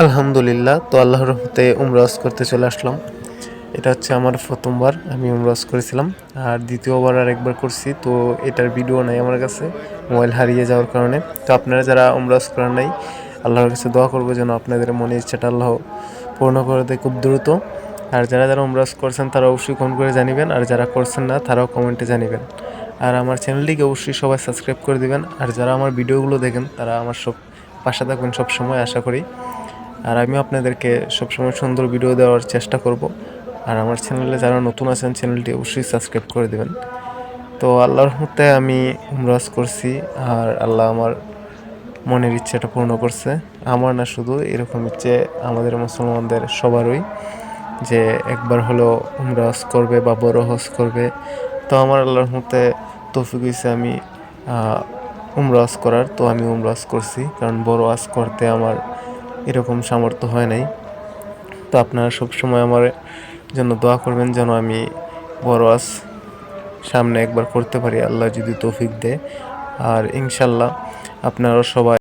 আলহামদুলিল্লাহ। তো আল্লাহর রহমতে উমরা হজ করতে চলে আসলাম। এটা হচ্ছে আমার প্রথমবার আমি উমরা হজ করেছিলাম। আর দ্বিতীয়বার আরেকবার করছি। তো এটার ভিডিও নাই আমার কাছে, মোবাইল হারিয়ে যাওয়ার কারণে। তো আপনারা যারা উমরা হজ করেন নাই, আল্লাহর কাছে দোয়া করবো যেন আপনাদের মনের ইচ্ছাটা আল্লাহ পূর্ণ করে দেয় খুব দ্রুত। আর যারা যারা উমরা হজ করছেন তারা অবশ্যই কমেন্ট করে জানিবেন, আর যারা করছেন না তারাও কমেন্টে জানিবেন। আর আমার চ্যানেলটিকে অবশ্যই সবাই সাবস্ক্রাইব করে দিবেন। আর যারা আমার ভিডিওগুলো দেখেন তারা আমার পাশে থাকবেন সবসময়, আশা করি। আর আমি আপনাদেরকে সবসময় সুন্দর ভিডিও দেওয়ার চেষ্টা করব। আর আমার চ্যানেলে যারা নতুন আছেন চ্যানেলটি অবশ্যই সাবস্ক্রাইব করে দেবেন। তো আল্লাহর রহমতে আমি উমরা হজ করছি, আর আল্লাহ আমার মনের ইচ্ছাটা পূর্ণ করছে। আমার না শুধু, এরকম ইচ্ছে আমাদের মুসলমানদের সবারই, যে একবার হলো উমরা হজ করবে বা বড় হজ করবে। তো আমার আল্লাহর রহমতে তৌফিক হয়েছে আমি উমরা হজ করার। তো আমি উমরা হজ করছি, কারণ বড় হজ করতে আমার এরকম সামর্থ্য হয় নাই। তো আপনারা সবসময় আমার জন্য দোয়া করবেন যেন আমি বড় হজ সামনে একবার করতে পারি, আল্লাহ যদি তৌফিক দেয়। আর ইনশাল্লাহ আপনারা সবাই